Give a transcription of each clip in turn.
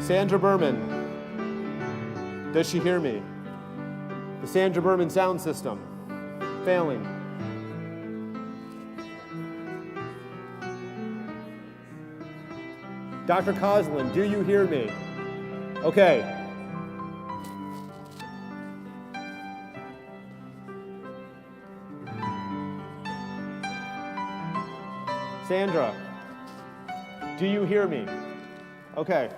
Sandra Berman. Does she hear me? The Sandra Berman sound system. Failing. Dr. Coslin, do you hear me? Okay. Sandra, do you hear me? Okay.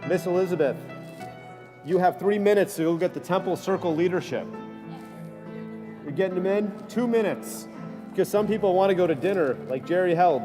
Miss Elizabeth, you have 3 minutes to go get the Temple Circle leadership. You're getting them in? 2 minutes. Because some people want to go to dinner, like Jerry Held.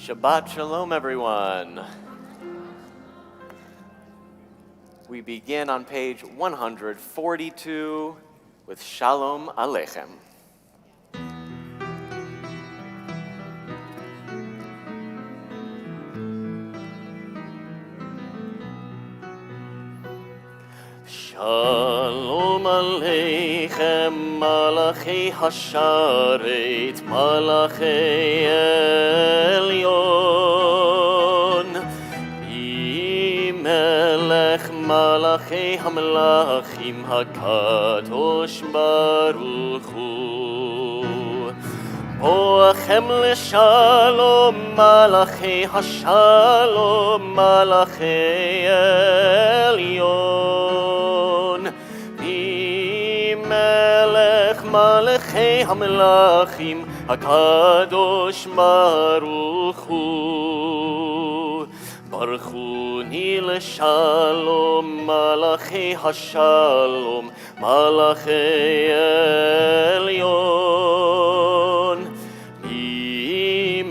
Shabbat Shalom, everyone. We begin on page 142 with Shalom Aleichem. Shalom Aleichem, Malachei Hasharet, Malachei Elyon, Melech Malachei HaMelachim HaKadosh Baruch Hu, Boachem LeShalom, Malachei HaShalom, Malachei Elyon, Melech Malachei HaMelachim HaKadosh Baruch Hu, Baruchuni LeShalom, Malachei HaShalom, Malachei Elyon,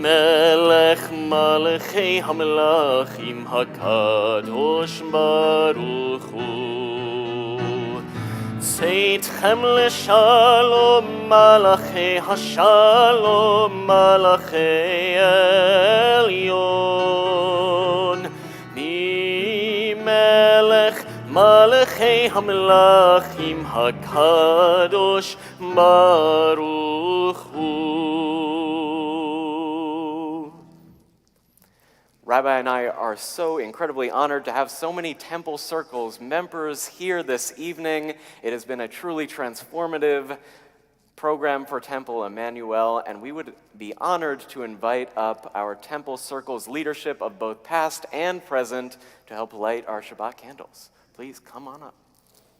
Melech Malachei HaMelachim HaKadosh Baruch Hu, Tzeitkhem LeShalom, Malachei HaShalom, Malachei Elyon, Melech מלכי המלכים הקדוש ברוך הוא. Rabbi and I are so incredibly honored to have so many Temple Circles members here this evening. It has been a truly transformative program for Temple Emanu-El, and we would be honored to invite up our Temple Circles leadership of both past and present to help light our Shabbat candles. Please come on up.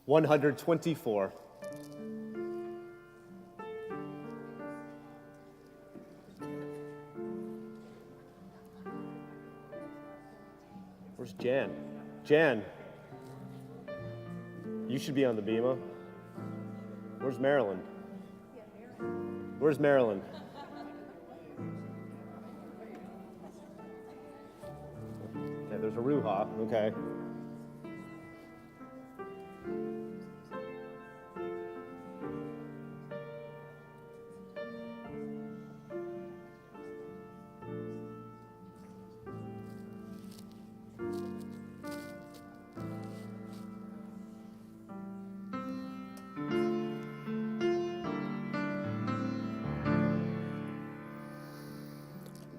124. Where's Jan? Jan, you should be on the bima. Where's Marilyn? Where's Marilyn? Okay, there's a Ruha. Okay.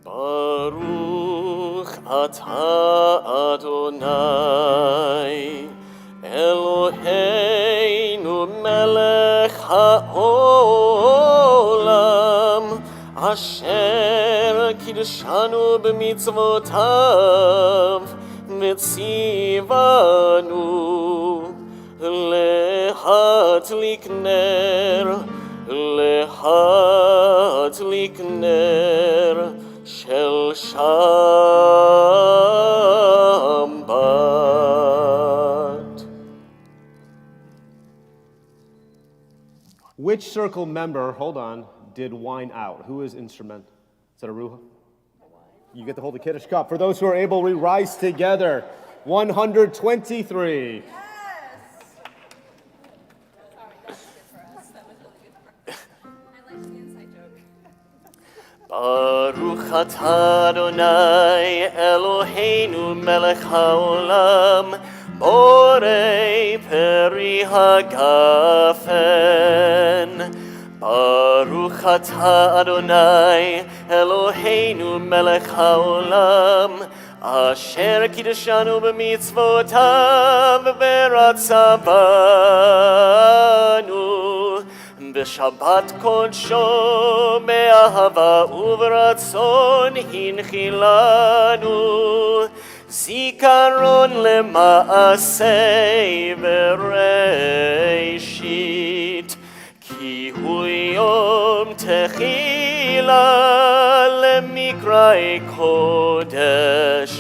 Baruch atah Adonai Eloheinu melech haolam asher kiddushanu b'mitzvotav v'tzivanu lehatlik ner Shel Shabbat. Which circle member, hold on, did wine out? Who is instrument? Is that a Ruha? You get to hold the Kiddush cup. For those who are able, we rise together. 123. Baruch atah Adonai Eloheinu melech haolam borei peri hagafen. Baruch atah Adonai Eloheinu melech haolam asher kiddushanu b'mitzvotav v'ratzavanu B'Shabbat kodsho be'ahava u'v'ratzon hinchilanu zikaron lema'asei v'reishit ki hu yom techila lemikrai kodesh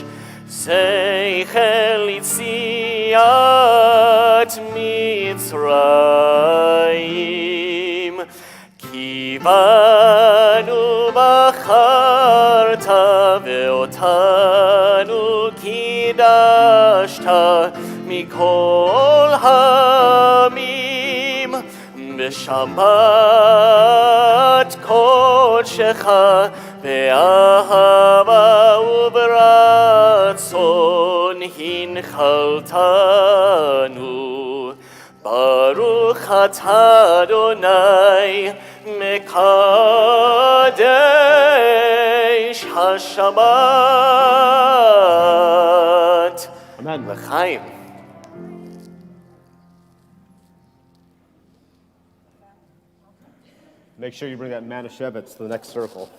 zeichel yitziat Mitzrayim Banu bacharta ve'otanu kidashta mikol hamim b'shabbat kodshecha be'ahava u'b'ratzon hinchaltanu Baruch atah Adonai Mekadesh HaShabbat. Amen. L'chaim. Make sure you bring that Manischewitz to the next circle.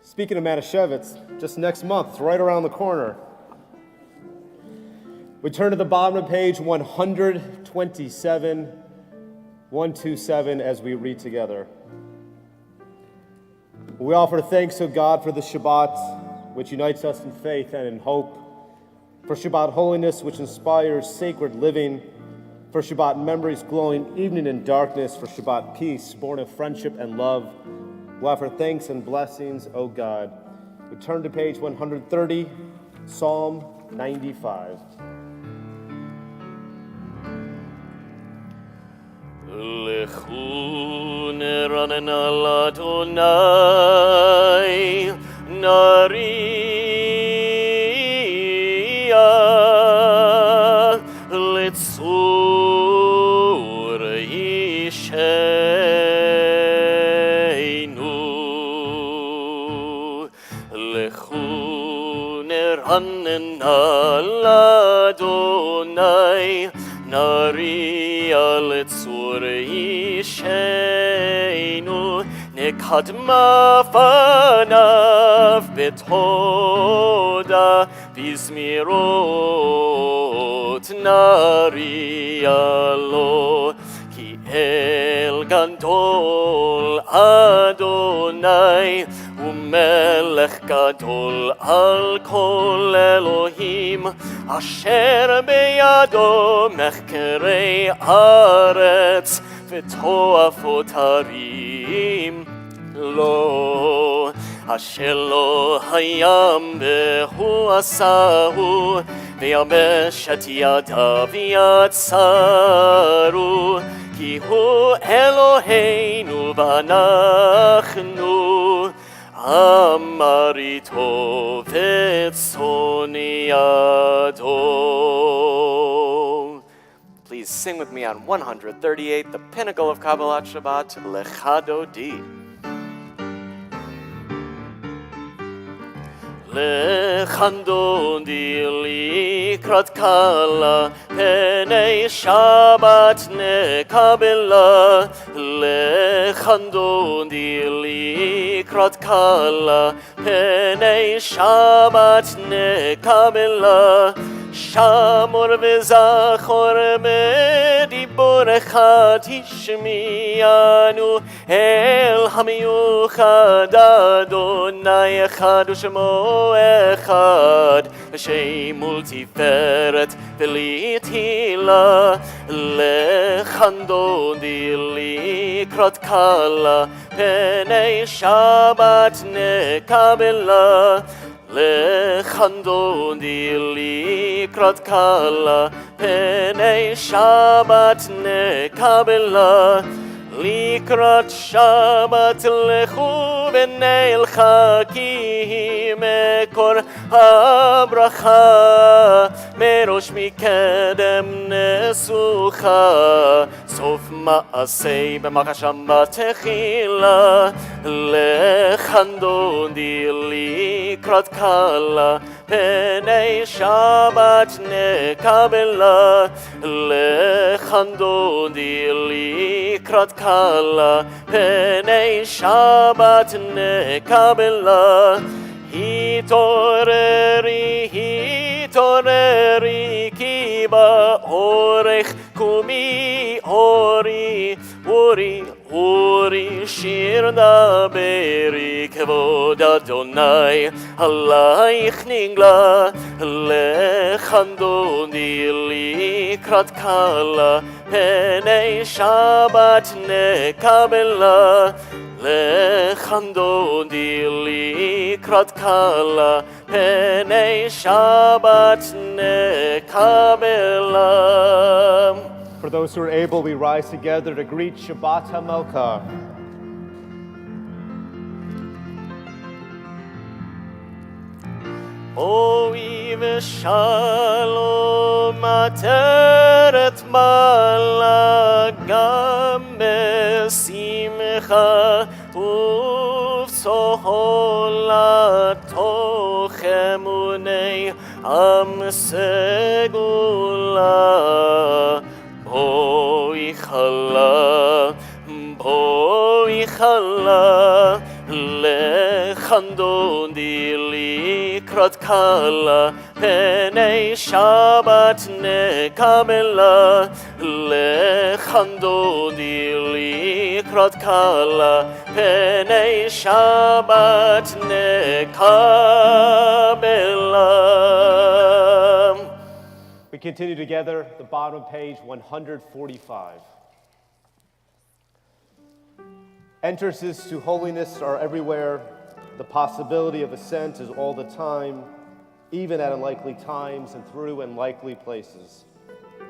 Speaking of Manischewitz, just next month, it's right around the corner. We turn to the bottom of page 127 as we read together. We offer thanks to God for the Shabbat, which unites us in faith and in hope, for Shabbat holiness, which inspires sacred living, for Shabbat memories glowing evening in darkness, for Shabbat peace, born of friendship and love. We offer thanks and blessings, O God. We turn to page 130, Psalm 95. Lechu neranen al Adonai, nari לצור אישנו. לכו נרננה לאדוני, נריע לצור אישנו, נקדמה פניו בתודה, בזמירות נריע לו, כי אל גדול אדוני, ומלך גדול על כל אלוהים, אשר בידו מחקרי ארץ, ותועפות הרים לו. אשר לא הים והוא עשהו, ויבשת ידיו יצרו, כי הוא אלוהינו ואנחנו אמר איתו וצאן ידו. Please sing with me on 138, the pinnacle of Kabbalat Shabbat, Lecha Dodi. לחנדודי לקראת קלה, פני שבת נקבלה. לחנדודי לקראת קלה, פני שבת נקבלה. שמור וזכור בדיבורך תשמיענו, אל המיוחד אדוני אחד ושמו אחד, ושם ולתפארת ולתהילה. לחנדודי לקראת קלה, פני שבת נקבלה. לחנדודי לקראת קלה, פני שבת נקבלה. לקראת שבת לכו ונלכה, כי מקור הברכה, מראש מקדם נסוכה, סוף מעשה במחשבה תחילה. לחנדודי לקראת קלה, פני שבת נקבלה. לחנדודי לקראת קלה, פני שבת נקבלה. התעוררי, התעוררי, כי באורך קומי אורי, אורי, אורי, שיר דברי, כבוד אדוני עלייך נגלה. לחנדודי לקראת קלה, פני שבת נקבלה. לחנדודי לקראת קלה, פני שבת נקבלה. For those who are able, we rise together to greet Shabbat HaMelkah. אוי ושלום עטרת מעלה, גם בשמחה ובצהלה, תוך אמוני עם סגולה. בואי חלה, בואי חלה, לחנדודי לקראת קלה, פני שבת נקבלה. לחנדודי לקראת קלה, פני שבת נקבלה. We continue together, the bottom of page 145. Entrances to holiness are everywhere. The possibility of ascent is all the time, even at unlikely times and through unlikely places.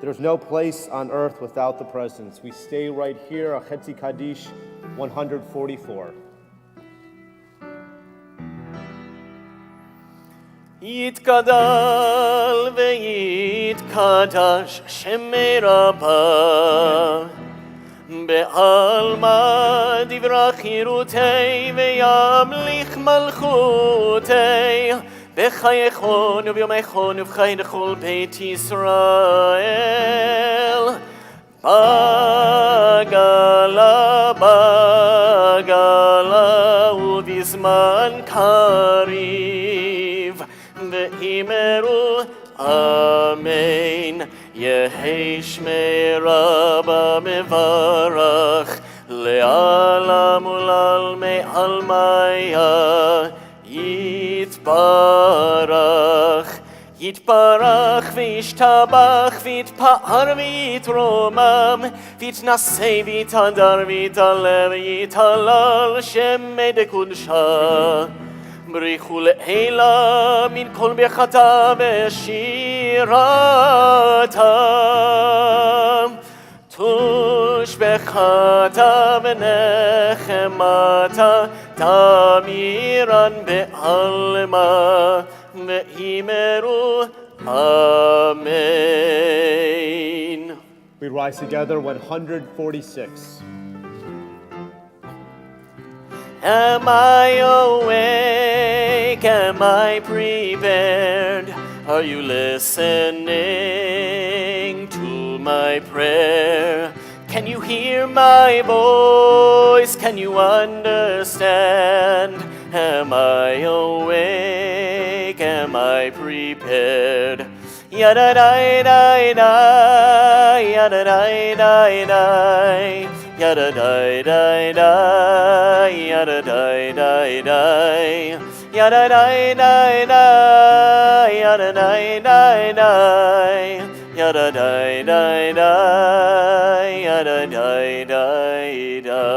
There's no place on earth without the presence. We stay right here, Achetzi Kaddish 144. יתגדל ויתקדש שמי רבה בעלמא דברה חירותי וימליך מלכותי בחייכון וביומייכון ובחיי לכל בית ישראל בגלה ובזמן קריב ואמרו אמן יהי שמי רבה מברך לעלם ולעלמי עלמיה יתברך יתברך וישתבח ויתפאר ויתרומם ויתנשא ויתהדר ויתעלה ויתהלל שמי דקודשה בריחו לעילה מן כל ברכתה ושירתה תושבחתה ונחמתה תמירן בעלמה ואמרו אמן. We rise together, 146. Am I awake? Am I prepared? Are you listening to my prayer? Can you hear my voice? Can you understand? Am I awake? Am I prepared? Yada-da-da-da, yada-da-da-da, yada-da-da-da, yada-da-da-da, yada-da-da-da, yada-da-da-da, yada-da-da-da, yada-da-da-da.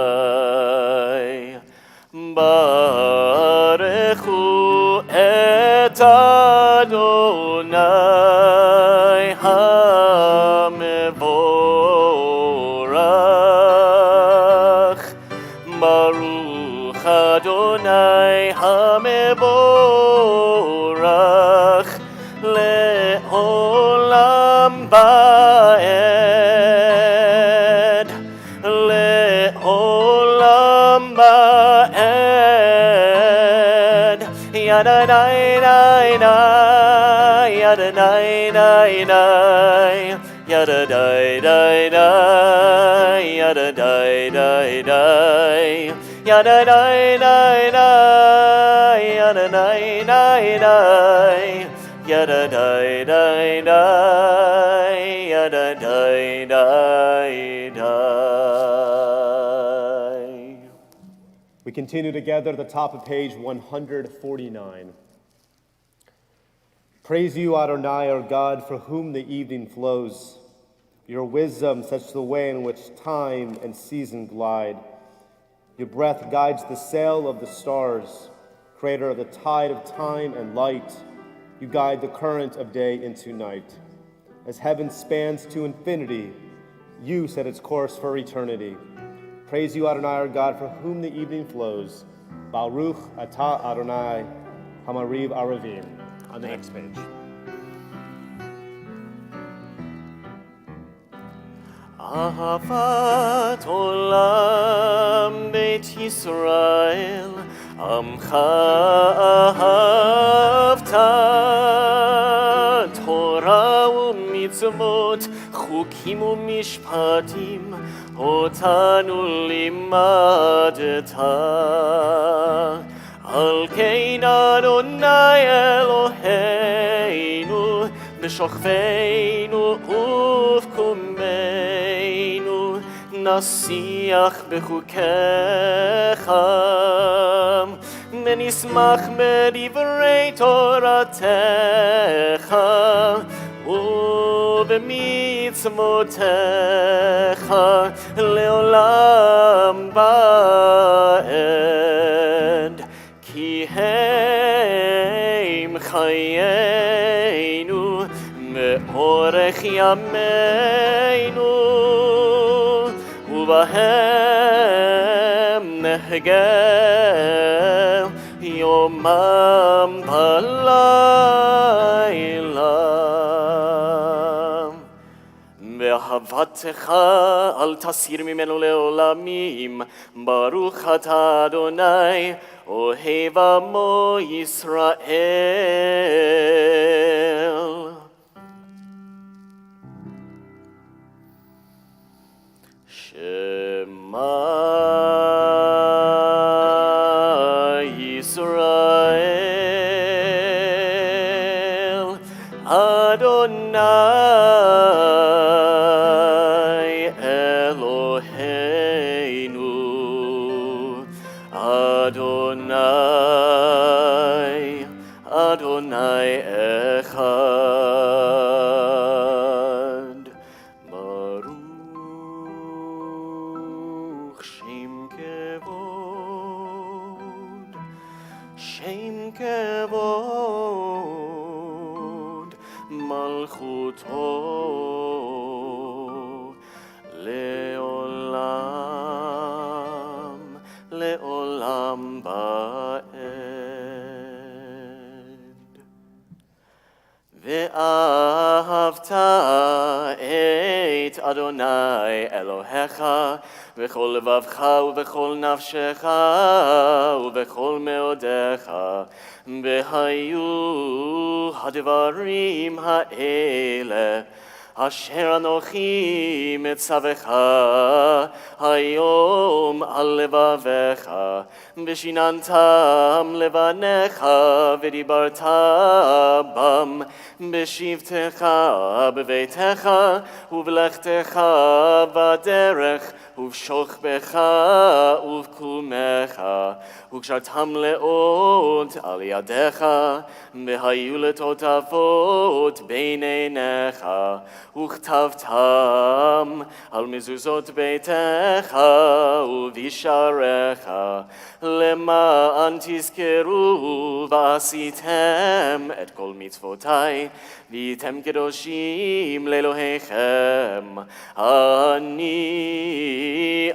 Baruchu et Adonai HaMevorach Baruch Adonai HaMevorach Le'olam ba'ed Le'olam ba'ed Yada-da-da-da, yada-da-da-da, yada-da-da-da, yada-da-da-da, yada-da-da-da, yada-da-da-da, yada-da-da-da, yada-da-da-da. We continue together at the top of page 149. Praise you, Adonai, our God, for whom the evening flows. Your wisdom sets the way in which time and season glide. Your breath guides the sail of the stars, creator of the tide of time and light. You guide the current of day into night. As heaven spans to infinity, you set its course for eternity. Praise you, Adonai, our God, for whom the evening flows. Baruch atah Adonai, Hamariv Aravim. On the next page. Ahavat olam Beit Yisrael, Amcha ahavta, Torah u'mitzvot, chukim u'mishpatim, אותנו לימדת על כן אדוני אלוהינו בשוכבנו ובקומנו נשיח בחוקיך ונשמח בדברי תורתך ובמצוותיך לעולם ועד כי הם חיינו מאורך ימינו ובהם נחגה יומם בלילה. ואהבתך אל תסיר ממנו לעולמים, ברוך אתה אדוני, אוהב עמו ישראל. שמע ישראל, אדוני אלוהינו, אדוני, אדוני אחד. ברוך שם כבוד, שם כבוד, מלכותו לעולם, לעולם ועד. ואהבת את אדוני אלוהיך בכל לבבך ובכל נפשך ובכל מאודיך, והיו הדברים האלה אשר אנוכי מצווך היום על לבביך, ושיננתם לבניך ודיברת בם בשבתך בביתך ובלכתך בדרך ובשוכבך ובקומך, וקשרתם לאות על ידיך, והיו לטוטפות בין עיניך, וכתבתם על מזוזות ביתך ובשעריך, למען תזכרו ועשיתם את כל מצוותי, והייתם קדושים לאלוהיכם. אני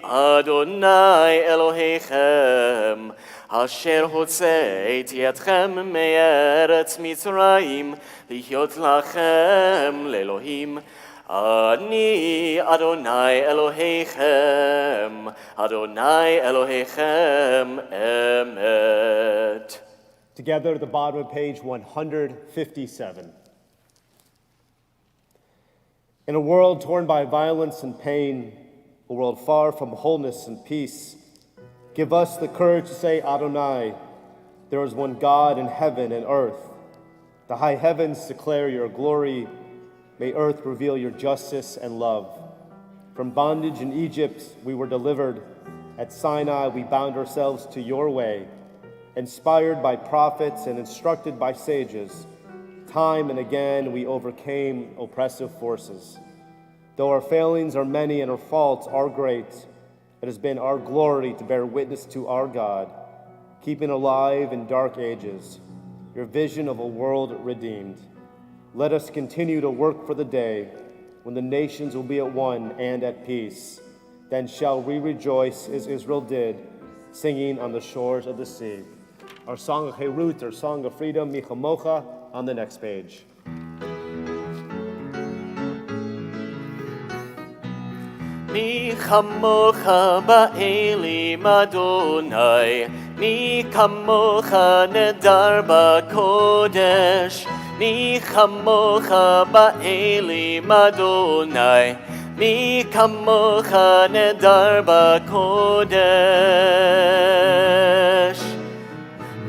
אדוני אלוהיכם, אשר הוצאתי אתכם מארץ מצרים, להיות לכם לאלוהים. אני אדוני אלוהיכם, אדוני אלוהיכם אמת. Together at the bottom of page 157. In a world torn by violence and pain, a world far from wholeness and peace, give us the courage to say, Adonai, there is one God in heaven and earth. The high heavens declare your glory. May earth reveal your justice and love. From bondage in Egypt, we were delivered. At Sinai, we bound ourselves to your way. Inspired by prophets and instructed by sages, time and again we overcame oppressive forces. Though our failings are many and our faults are great, it has been our glory to bear witness to our God, keeping alive in dark ages your vision of a world redeemed. Let us continue to work for the day when the nations will be at one and at peace. Then shall we rejoice as Israel did, singing on the shores of the sea. Our song of Herut, our song of freedom, Mi Chamocha, on the next page. מי כמוך באלים אדוני, מי כמוך נדר בקודש, מי כמוך באלים אדוני, מי כמוך נדר בקודש.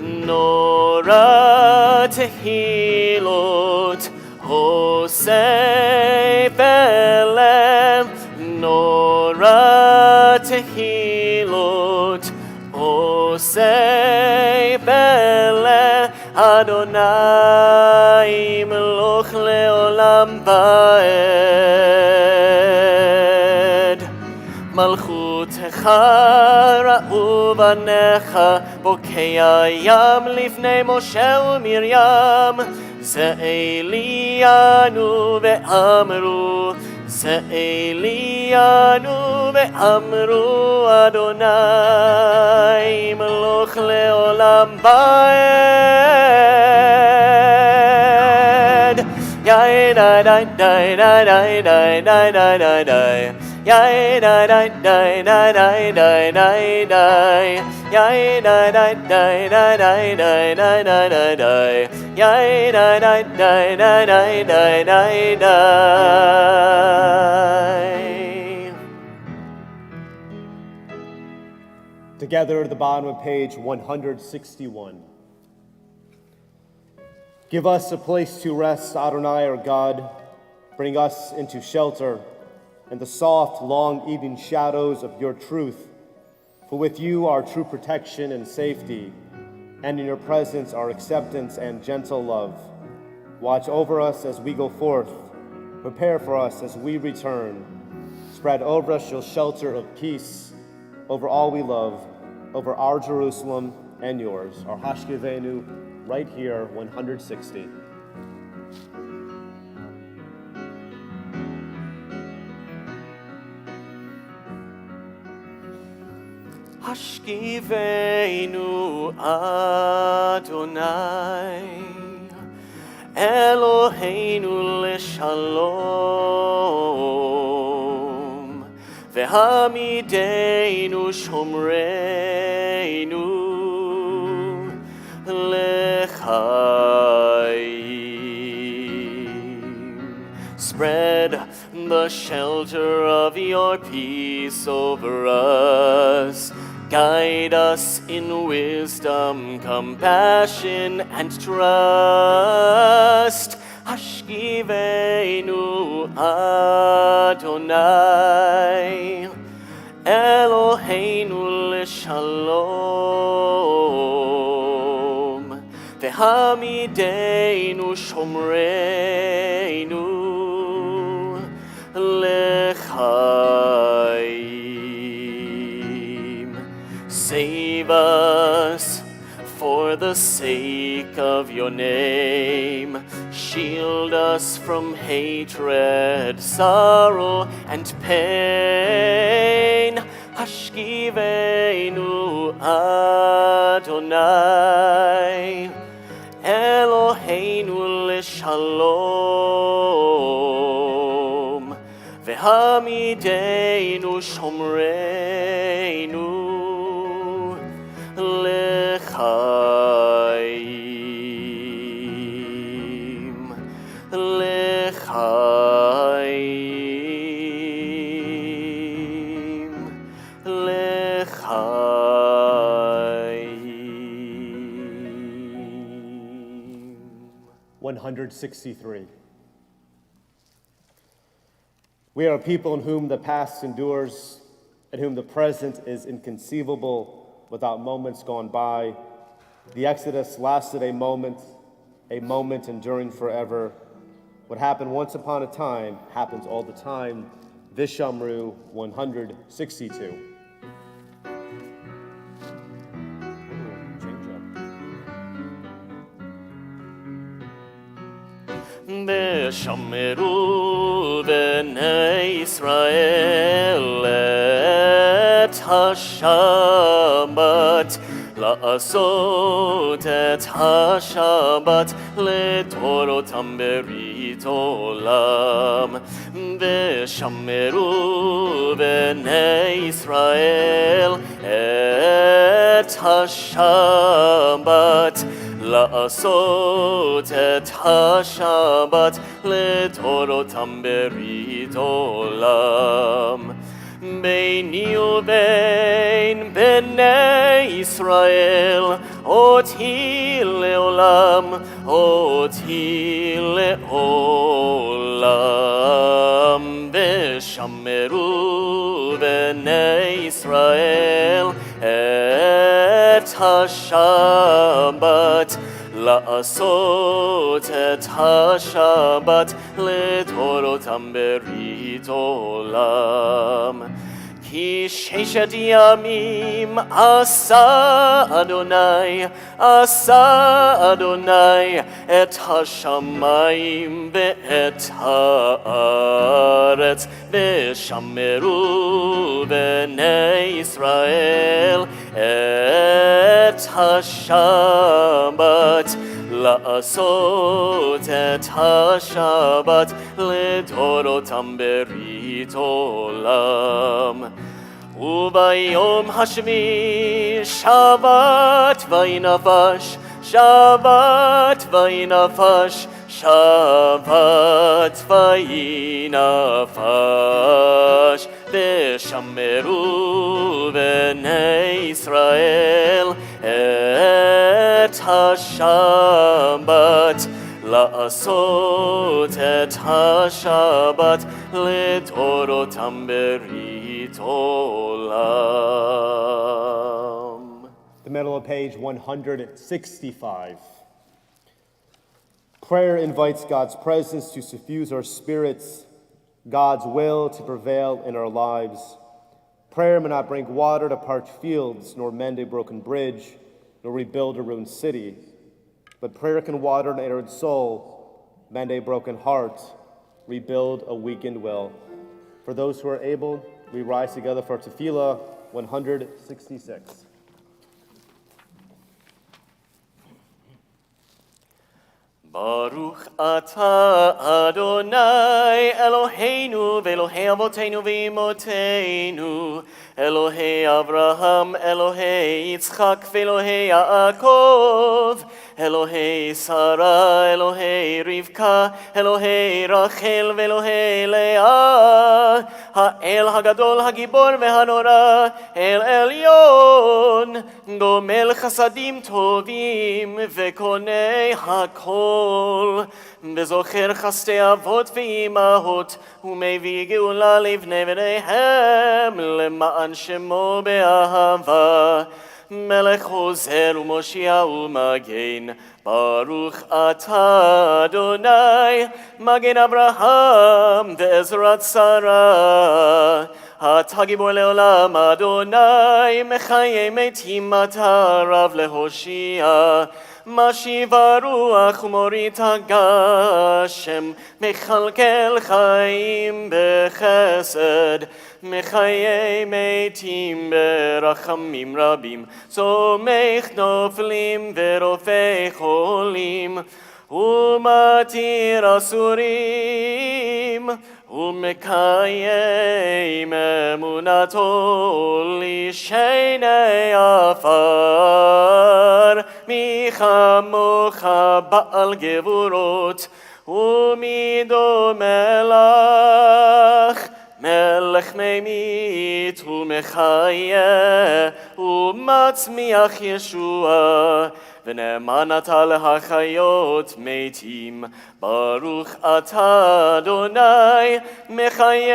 נורא תהילות הוסף בלב, נורא תהילות הוסף בלב, אדוני מלוך לעולם ועד. מלכותך ראו בניך, בוקע ים לפני משה ומרים, זה אלינו ואמרו, Se'eliyanu ve'amru Adonai Meloch le'olam ba'ed Yai dai dai dai dai dai dai dai dai dai dai Yai dai dai dai dai dai dai dai dai Yai dai dai dai dai dai dai dai dai dai dai Yai dai dai dai dai dai dai dai dai Together at the bottom of page 161. Give us a place to rest, Adonai our God. Bring us into shelter and the soft, long evening shadows of your truth. For with you are true protection and safety, and in your presence are acceptance and gentle love. Watch over us as we go forth. Prepare for us as we return. Spread over us your shelter of peace, over all we love, over our Jerusalem and yours, our Hashkivenu, right here, 160. Hashkivenu Adonai Eloheinu leshalom V'hamidenu shomreinu lechaim. Spread the shelter of your peace over us. Guide us in wisdom, compassion, and trust. Hashkivenu Adonai Eloheinu leshalom V'hamidenu shomreinu lechaim. Save us for the sake of your name. Shield us from hatred, sorrow, and pain. Hashkivenu Adonai Eloheinu leshalom V'hamidenu shomreinu lechaim, lechaim, lechaim. 163. We are a people in whom the past endures, in whom the present is inconceivable without moments gone by. The Exodus lasted a moment enduring forever. What happened once upon a time happens all the time. Vishamru 162. Beshameru b'nei Yisrael et ha-Shabbat la'asot et ha-Shabbat לדורותם ברית עולם. ושמרו בני ישראל את השבת לעשות את השבת לדורותם ברית עולם. ביני ובין בני ישראל אותי לעולם, אותי לעולם. ושמרו בני ישראל את השבת לעשות את השבת לדורותם ברית עולם. כי ששת ימים עשה אדוני את השמיים ואת הארץ הארץ ושמרו בני ישראל את השבת לעשות את השבת לדורותם ברית עולם. וביום השביעי שבת וינפש, שבת וינפש, שבת וינפש. ושמרו בני ישראל את השבת לעשות את השבת לדורותם ברית עולם. The middle of page 165. Prayer invites God's presence to suffuse our spirits, God's will to prevail in our lives. Prayer may not bring water to parched fields, nor mend a broken bridge, nor rebuild a ruined city. But prayer can water an arid soul, mend a broken heart, rebuild a weakened will. For those who are able, we rise together for Tefillah 166. Baruch atah Adonai Eloheinu v'Elohei avotenu v'imotenu, Elohei Avraham, Elohei Yitzchak v'Elohei Yaakov, Elohei Sarah, Elohei Rivka, Elohei Rachel v'Elohei Leah, Ha'el Hagadol Hagibor v'Hanora, El Elyon, Gomel Chasadim Tovim v'Konei Hakol, וזוכר חסדי אבות ואימהות, ומביא גאולה לבני בניהם, למען שמו באהבה. מלך עוזר ומושיע ומגן, ברוך אתה אדוני, מגן אברהם ועזרת שרה. אתה גיבור לעולם אדוני, מחיי מתים אתה רב להושיע. משיב הרוח ומוריד הגשם, מכלכל חיים בחסד, מחיי מתים ברחמים רבים, צומח נופלים ורופא חולים, ומתיר אסורים, ומקיים אמונתו לשני עפר. מי כמוך בעל גבורות, ומי דומה לך, מלך ממית ומחיה, ומצמיח ישועה, ונאמן אתה להחיות מתים. ברוך אתה אדוני, מחיי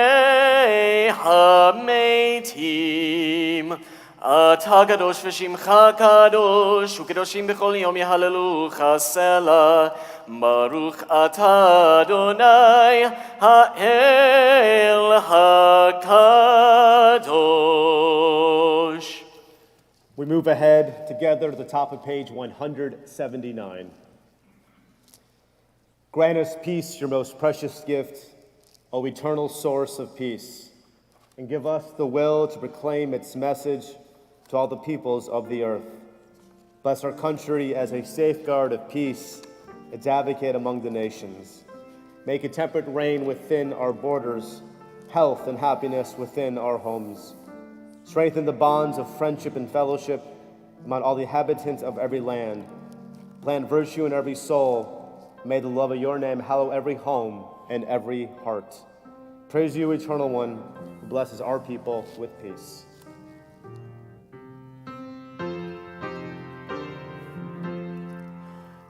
המתים. אתה קדוש ושמך קדוש, וקדושים בכל יום יהללוך סלע. ברוך אתה אדוני, האל הקדוש. We move ahead together to the top of page 179. Grant us peace, your most precious gift, O eternal source of peace, and give us the will to proclaim its message to all the peoples of the earth. Bless our country as a safeguard of peace, its advocate among the nations. Make a temperate reign within our borders, health and happiness within our homes. Strengthen the bonds of friendship and fellowship among all the inhabitants of every land. Plant virtue in every soul. May the love of your name hallow every home and every heart. Praise you, Eternal One, who blesses our people with peace.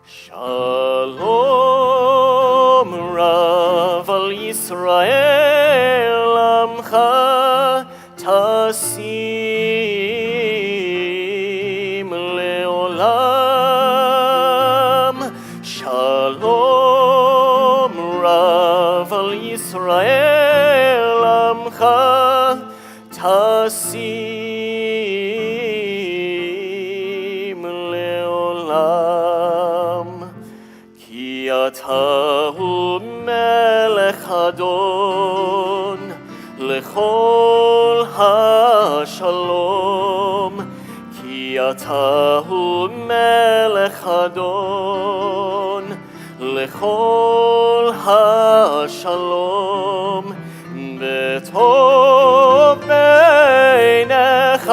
Shalom Rav al Yisrael Amcha Tasim Leolam. Shalom Rav al Yisrael Amcha Tasim Leolam. Ki atahu melech adon לכל השלום, כי אתה הוא מלך אדון. לכל השלום, בטוב בעיניך,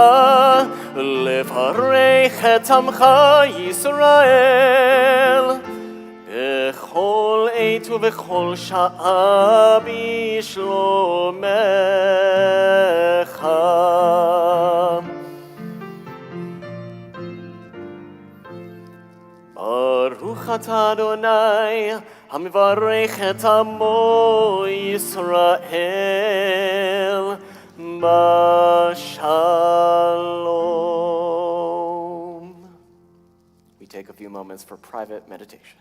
לברך את עמך ישראל. בכל עת ובכל שעה בשלומך. ברוך אתה אדוני, המברך את עמו ישראל בשלום. We take a few moments for private meditation.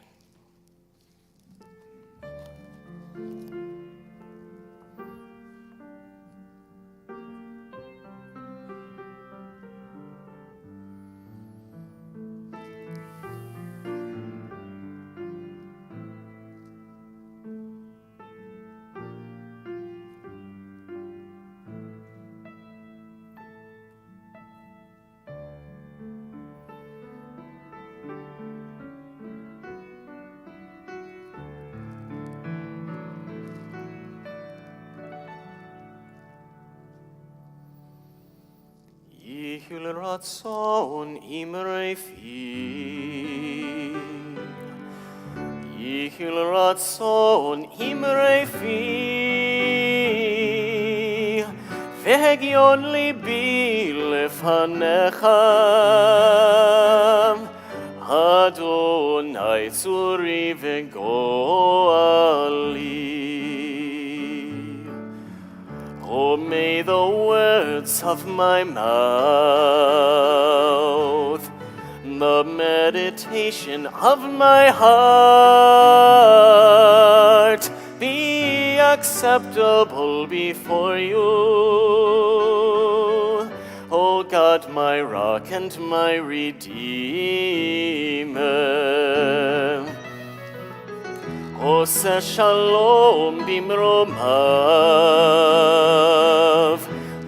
יהי לרצון אמרי פי, יהי לרצון אמרי פי, והגיון ליבי לפניך, אדוני צורי וגואלי. Oh, may the words of my mouth, the meditation of my heart be acceptable before you. O God, my rock and my redeemer. עושה שלום במרומיו,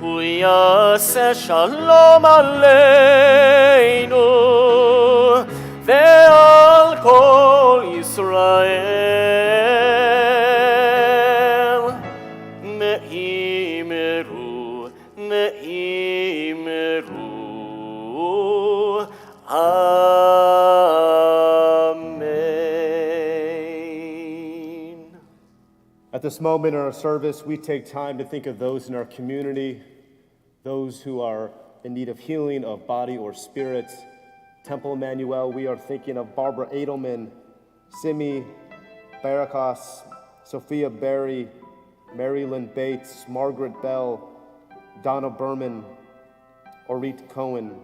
הוא יעשה שלום עלינו ועל כל ישראל. נאמרו, נאמרו, At this moment in our service, we take time to think of those in our community, those who are in need of healing of body or spirit. Temple Emanu-El, we are thinking of Barbara Edelman, Simi Barakas, Sophia Berry, Mary Lynn Bates, Margaret Bell, Donna Berman, Orit Cohen,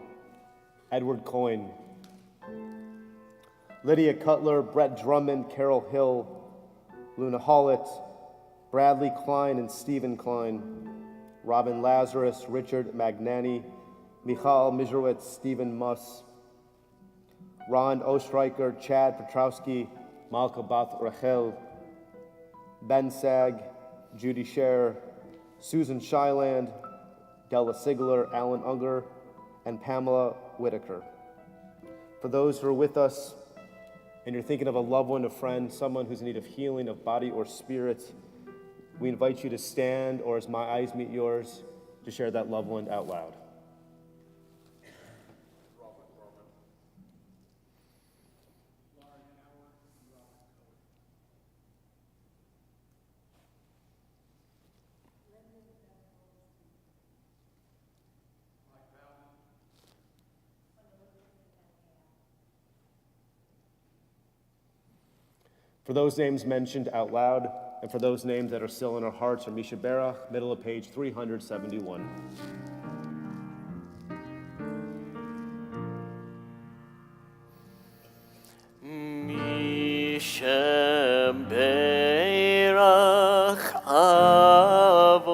Edward Coyne, Lydia Cutler, Brett Drummond, Carol Hill, Luna Hollett, Bradley Klein and Stephen Klein, Robin Lazarus, Richard Magnani, Michal Mizrowitz, Stephen Muss, Ron Ostreicher, Chad Petrowski, Malka Bath Rachel, Ben Sag, Judy Scher, Susan Shyland, Della Sigler, Alan Unger, and Pamela Whitaker. For those who are with us and you're thinking of a loved one, a friend, someone who's in need of healing of body or spirit, we invite you to stand, or as my eyes meet yours, to share that loved one out loud. For those names mentioned out loud, and for those names that are still in our hearts, are Misha Berach, middle of page 371. Misha Berach Avoteinu,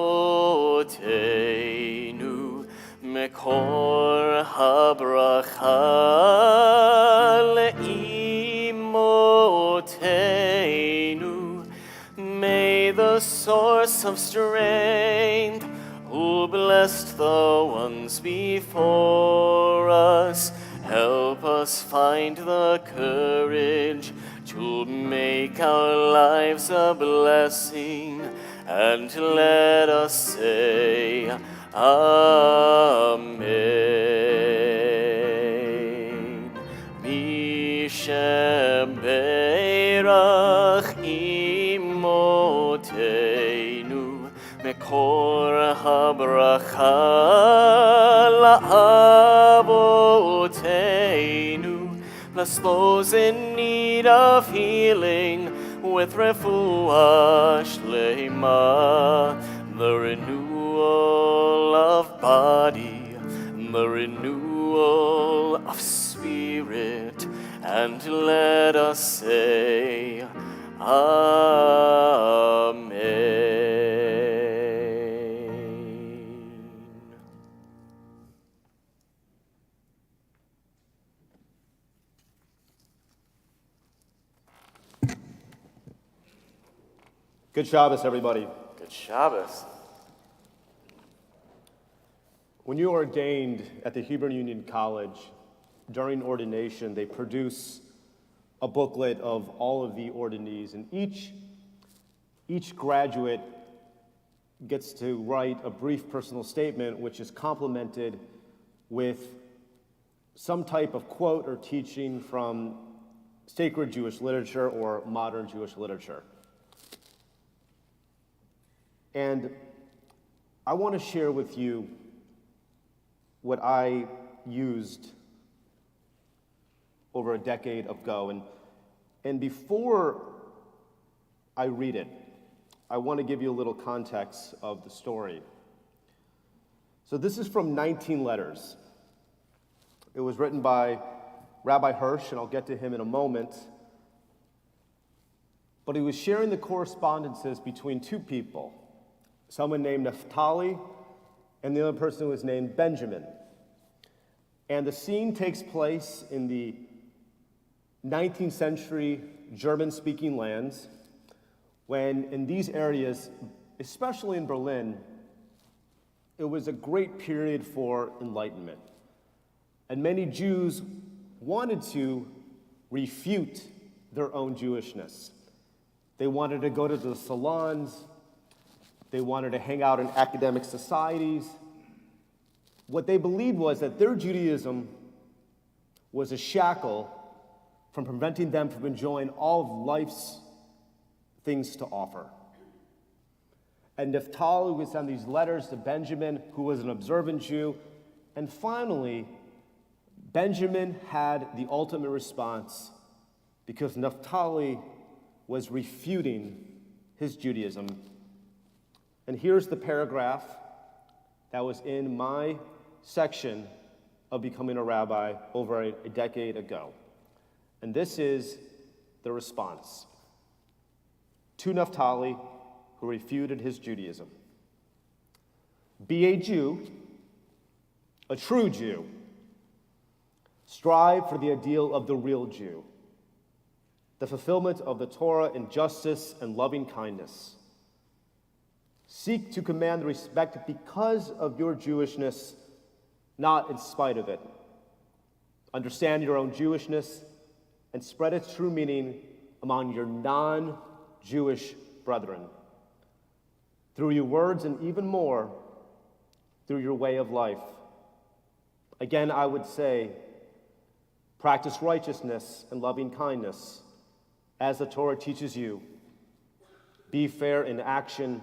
Mekor HaBracha Le'imoteinu. May the source us of strength, who blessed the ones before us. Help us find the courage to make our lives a blessing, and let us say, Amen. Mishem Beirach Imotenu, Mekor HaBracha La'avotenu. Bless those in need of healing with refuah shlema, the renewal of body, the renewal of spirit, and let us say, Amen. Good Shabbos, everybody. Good Shabbos. When you are ordained at the Hebrew Union College, during ordination, they produce a booklet of all of the ordinees, and each graduate gets to write a brief personal statement which is complemented with some type of quote or teaching from sacred Jewish literature or modern Jewish literature. And I want to share with you what I used over a decade ago. And before I read it, I want to give you a little context of the story. So this is from 19 letters. It was written by Rabbi Hirsch, and I'll get to him in a moment. But he was sharing the correspondences between two people, someone named Naphtali and the other person was named Benjamin. And the scene takes place in the 19th century German-speaking lands, when in these areas, especially in Berlin, it was a great period for enlightenment. And many Jews wanted to refute their own Jewishness. They wanted to go to the salons. They wanted to hang out in academic societies. What they believed was that their Judaism was a shackle from preventing them from enjoying all of life's things to offer. And Naphtali would send these letters to Benjamin, who was an observant Jew. And finally, Benjamin had the ultimate response because Naphtali was refuting his Judaism. And here's the paragraph that was in my section of becoming a rabbi over a decade ago. And this is the response to Naphtali, who refuted his Judaism. Be a Jew, a true Jew. Strive for the ideal of the real Jew, the fulfillment of the Torah in justice and loving kindness. Seek to command respect because of your Jewishness, not in spite of it. Understand your own Jewishness and spread its true meaning among your non-Jewish brethren. Through your words and even more, through your way of life. Again, I would say, practice righteousness and loving kindness as the Torah teaches you. Be fair in action,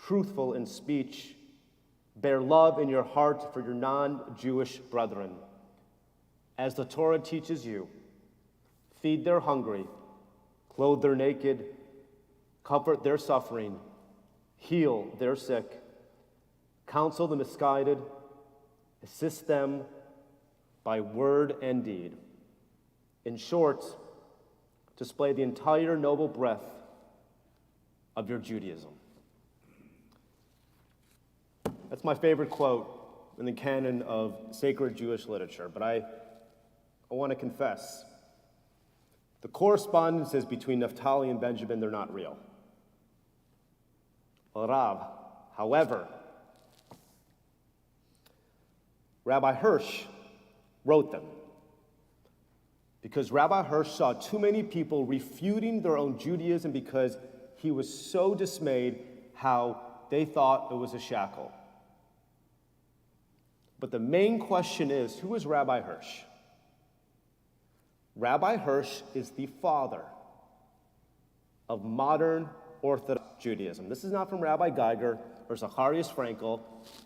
truthful in speech. Bear love in your heart for your non-Jewish brethren. As the Torah teaches you, feed their hungry, clothe their naked, comfort their suffering, heal their sick, counsel the misguided, assist them by word and deed. In short, display the entire noble breadth of your Judaism. That's my favorite quote in the canon of sacred Jewish literature, but I want to confess, the correspondences between Naphtali and Benjamin, they're not real. Rav. However, Rabbi Hirsch wrote them because Rabbi Hirsch saw too many people refuting their own Judaism because he was so dismayed how they thought it was a shackle. But the main question is, who is Rabbi Hirsch? Rabbi Hirsch is the father of modern Orthodox Judaism. This is not from Rabbi Geiger or Zacharias Frankel.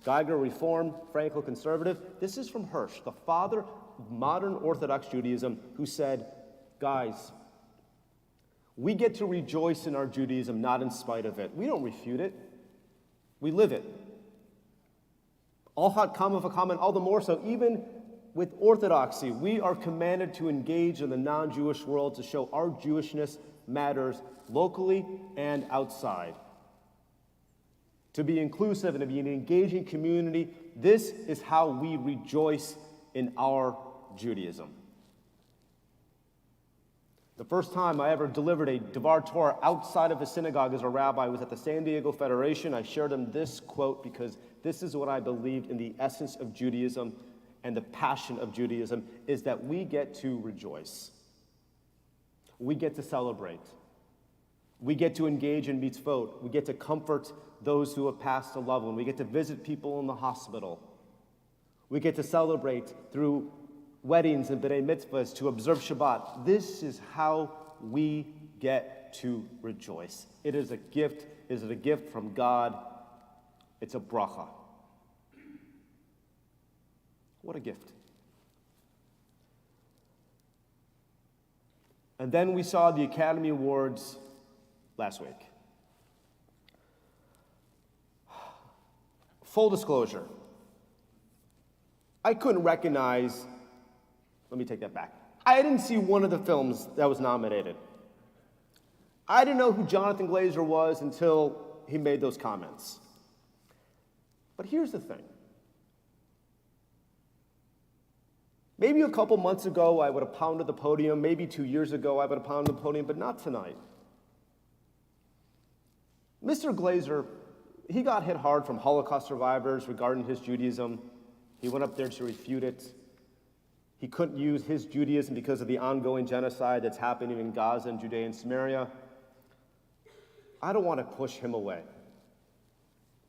Geiger Reformed, Frankel Conservative. This is from Hirsch, the father of modern Orthodox Judaism, who said, guys, we get to rejoice in our Judaism, not in spite of it. We don't refute it. We live it. All hot kama v'kama, all the more so, even with Orthodoxy, we are commanded to engage in the non-Jewish world to show our Jewishness matters locally and outside. To be inclusive and to be an engaging community, this is how we rejoice in our Judaism. The first time I ever delivered a Devar Torah outside of a synagogue as a rabbi was at the San Diego Federation. I shared them this quote because this is what I believed in the essence of Judaism and the passion of Judaism, is that we get to rejoice. We get to celebrate. We get to engage in mitzvot. We get to comfort those who have passed a loved one. We get to visit people in the hospital. We get to celebrate through weddings and b'nai mitzvahs, to observe Shabbat. This is how we get to rejoice. It is a gift. Is it a gift from God? It's a bracha. What a gift. And then we saw the Academy Awards last week. Full disclosure, I couldn't recognize, let me take that back. I didn't see one of the films that was nominated. I didn't know who Jonathan Glazer was until he made those comments. But here's the thing. Maybe a couple months ago I would have pounded the podium. Maybe 2 years ago I would have pounded the podium, but not tonight. Mr. Glazer, he got hit hard from Holocaust survivors regarding his Judaism. He went up there to refute it. He couldn't use his Judaism because of the ongoing genocide that's happening in Gaza and Judea and Samaria. I don't want to push him away.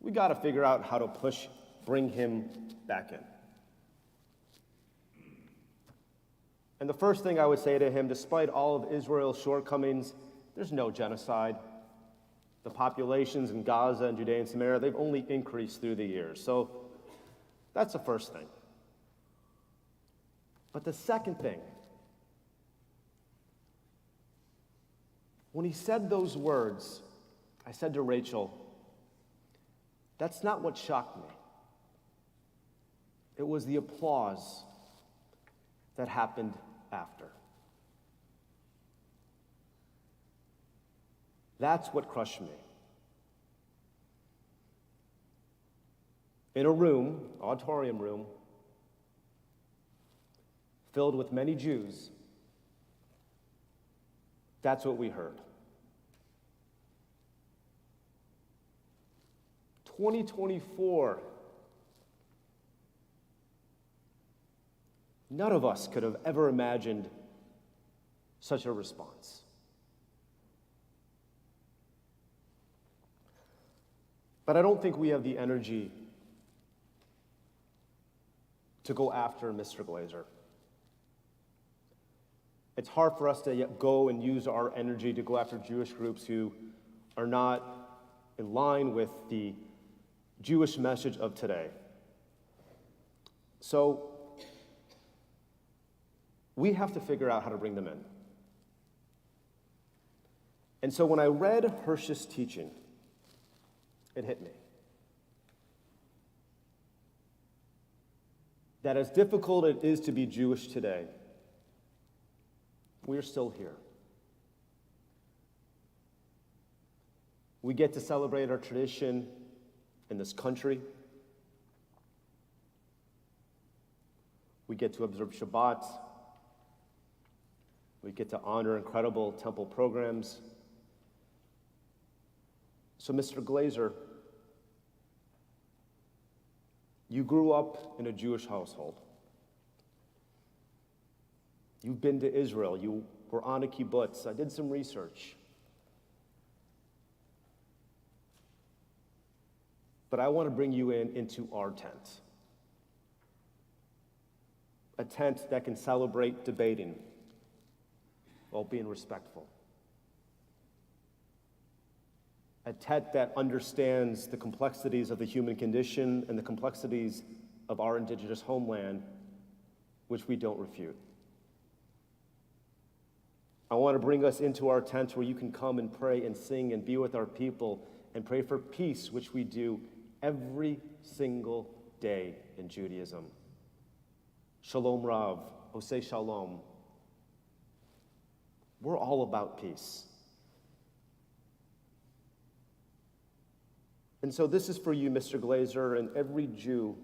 We got to figure out how to bring him back in. And the first thing I would say to him, despite all of Israel's shortcomings, there's no genocide. The populations in Gaza and Judea and Samaria, they've only increased through the years. So that's the first thing. But the second thing, when he said those words, I said to Rachel, that's not what shocked me. It was the applause that happened after. That's what crushed me. In a room, auditorium room, filled with many Jews, that's what we heard. 2024, none of us could have ever imagined such a response. But I don't think we have the energy to go after Mr. Glazer. It's hard for us to go and use our energy to go after Jewish groups who are not in line with the Jewish message of today. So we have to figure out how to bring them in. And so when I read Hirsch's teaching, it hit me. That as difficult it is to be Jewish today, we're still here. We get to celebrate our tradition in this country. We get to observe Shabbat. We get to honor incredible temple programs. So, Mr. Glazer, you grew up in a Jewish household. You've been to Israel. You were on a kibbutz. I did some research. But I want to bring you into our tent. A tent that can celebrate debating while being respectful. A tent that understands the complexities of the human condition and the complexities of our indigenous homeland, which we don't refute. I want to bring us into our tent where you can come and pray and sing and be with our people and pray for peace, which we do every single day in Judaism. Shalom Rav, Oseh Shalom. We're all about peace. And so this is for you, Mr. Glazer, and every Jew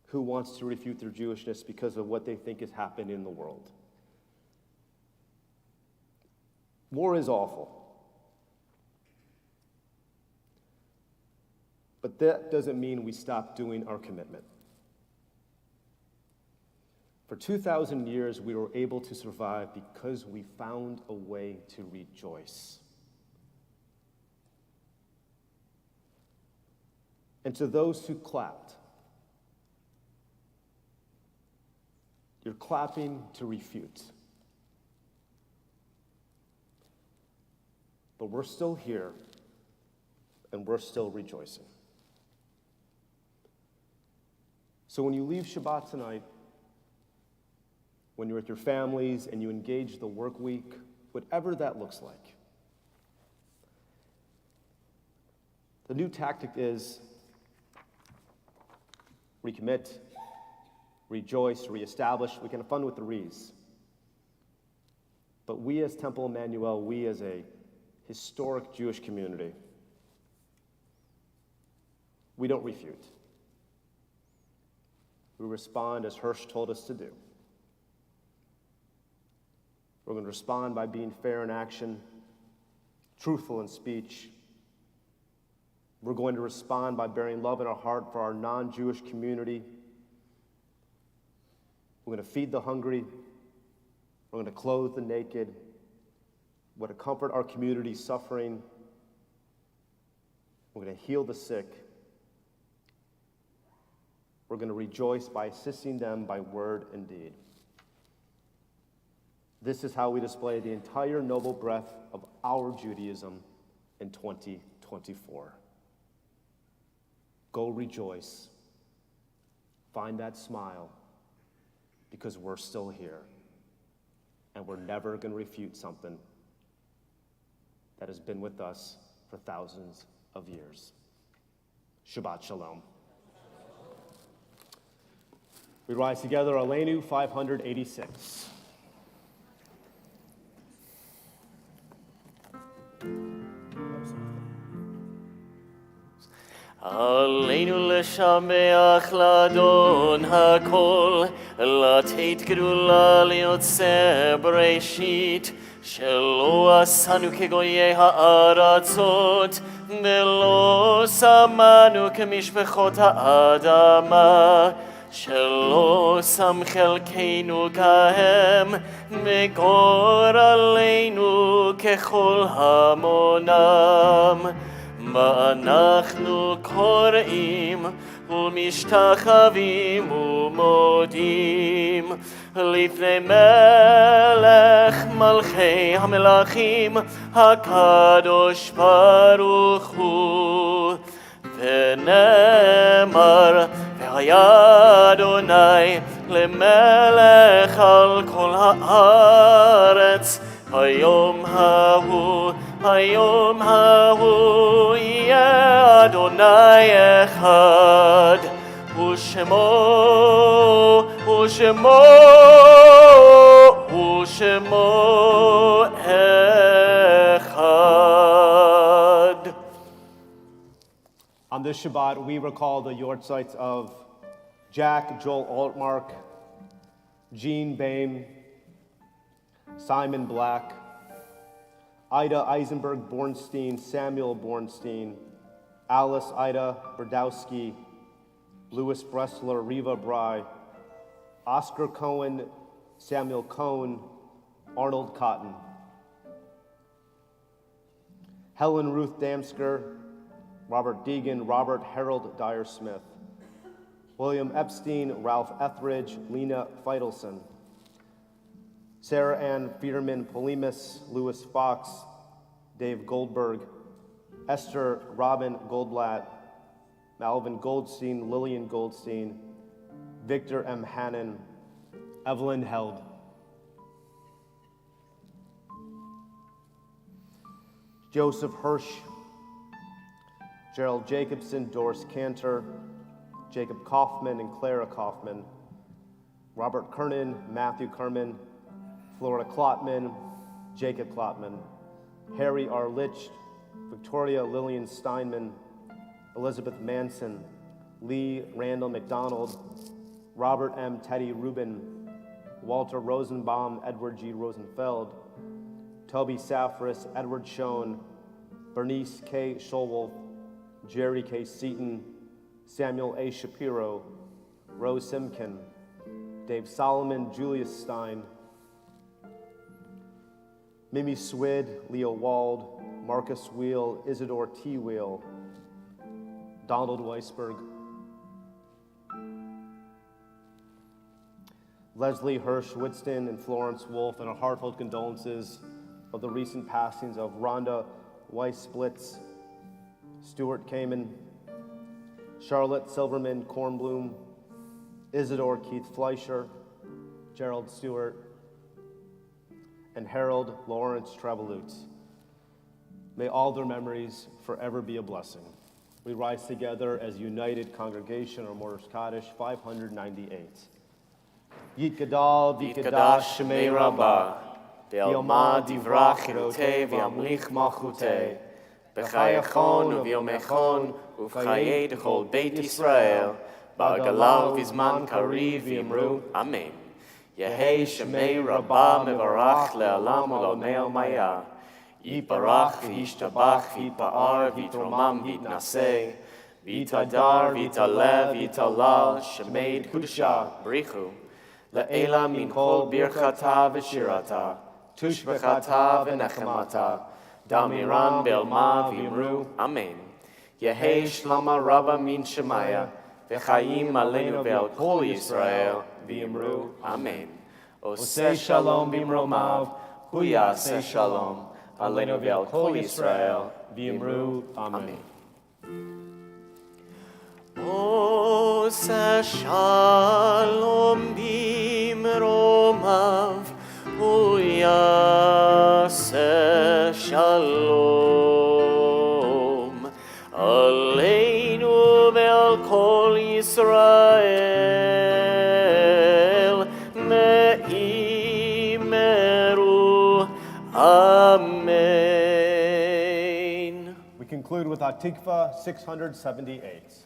who wants to refute their Jewishness because of what they think has happened in the world. War is awful. But that doesn't mean we stop doing our commitment. For 2,000 years, we were able to survive because we found a way to rejoice. And to those who clapped, you're clapping to refute. But we're still here, and we're still rejoicing. So when you leave Shabbat tonight, when you're with your families and you engage the work week, whatever that looks like, the new tactic is recommit, rejoice, reestablish. We can have fun with the re's. But we as Temple Emanu-El, we as a historic Jewish community, we don't refute. We respond as Hirsch told us to do. We're going to respond by being fair in action, truthful in speech. We're going to respond by bearing love in our heart for our non-Jewish community. We're going to feed the hungry. We're going to clothe the naked. We're going to comfort our community suffering. We're going to heal the sick. We're going to rejoice by assisting them by word and deed. This is how we display the entire noble breadth of our Judaism in 2024. Go rejoice. Find that smile, because we're still here. And we're never going to refute something that has been with us for thousands of years. Shabbat Shalom. We rise together, Aleinu 586. עלינו לשבח לאדון הכל, לתת גדולה ליוצא בראשית, שלא עשנו כגויי הארצות, ולא שמנו כמשפחות האדמה, שלא שם חלקנו כהם, וגורלנו ככל המונם. מה אנחנו קוראים ומשתחווים ומודים לפני מלך מלכי המלכים הקדוש ברוך הוא. ונאמר והיה אדוני למלך על כל הארץ היום ההוא היום ההוא יהיה אדוני אחד ושמו אחד. On this Shabbat, we recall the yortzites of Jack Joel Altmark, Jean Bain, Simon Black, Ida Eisenberg Bornstein, Samuel Bornstein, Alice Ida Berdowski, Louis Bressler, Riva Bry, Oscar Cohen, Samuel Cohn, Arnold Cotton, Helen Ruth Damsker, Robert Deegan, Robert Harold Dyer Smith, William Epstein, Ralph Etheridge, Lena Feidelson, Sarah Ann Fierman Polimus, Louis Fox, Dave Goldberg, Esther Robin Goldblatt, Malvin Goldstein, Lillian Goldstein, Victor M. Hannon, Evelyn Held. Joseph Hirsch, Gerald Jacobson, Doris Cantor, Jacob Kaufman and Clara Kaufman, Robert Kernan, Matthew Kerman, Flora Klotman, Jacob Klotman, Harry R. Litch, Victoria Lillian Steinman, Elizabeth Manson, Lee Randall McDonald, Robert M. Teddy Rubin, Walter Rosenbaum, Edward G. Rosenfeld, Toby Safaris, Edward Schoen, Bernice K. Scholwolf, Jerry K. Seaton, Samuel A. Shapiro, Rose Simkin, Dave Solomon, Julius Stein, Mimi Swid, Leo Wald, Marcus Wheel, Isidore T. Wheel, Donald Weisberg, Leslie Hirsch Whitston and Florence Wolf, and our heartfelt condolences of the recent passings of Rhonda Weiss-Splitz, Stuart Kamen, Charlotte Silverman Kornblum, Isidore Keith Fleischer, Gerald Stewart, and Harold Lawrence Trevelute. May all their memories forever be a blessing. We rise together as united congregation on Mortars Kaddish 598. Yit Gadal, Vit Kadash, Shemei Rabbah, V'yomad Divrach Chirotei, V'yamlich Malchutei, B'chayachon u'v'yomechon, u'v'chayei d'chol Beit Yisrael, Ba'galal v'zman kariv v'yimru, Amen. Yehei Shemei Rabbah mevarach le'alam olomei maya. Yiparach v'yishtabach v'yipa'ar v'yitromam v'yitnaseh, v'yitadar v'yitalev v'yitalal Shemei Kudusha Brichu. Le'ela min kol birchata v'shirata, tushbechata v'nechemata, damiran be'elma v'yimru, Amen. Yehei shlama rabba min shemaya, v'chayim aleinu ve'al kol Yisrael, v'yimru, Amen. Oseh shalom b'mromav, hu yaseh shalom, aleinu ve'al kol Yisrael, v'yimru, Amen. Oseh shalom b'mromav, hu yaseh shalom, aleinu ve'al kol Yisrael, me'imeru, Amen. We conclude with Atikva 678.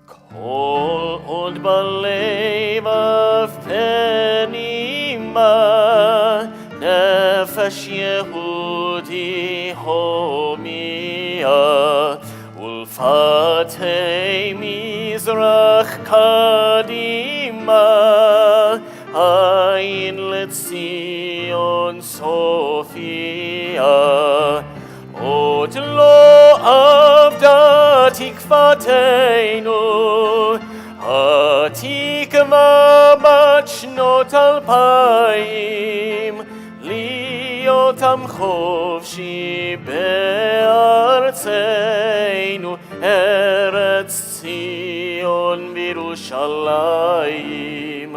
Kol od balev penima, nefesh Yehudi homia, ulfatei mizrach kadima, ayin letzion Sophia, od lo avda tikvateinu, Hatikva bat shnot alpayim, liotam chofshi be'artzeinu, Eretz Tzion v'Yerushalayim,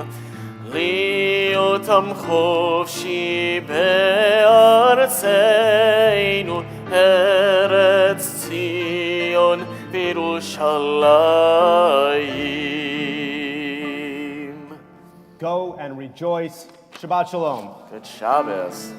liotam chofshi be'artzeinu, Eretz Tzion v'Yerushalayim. Go and rejoice. Shabbat Shalom. Good Shabbos.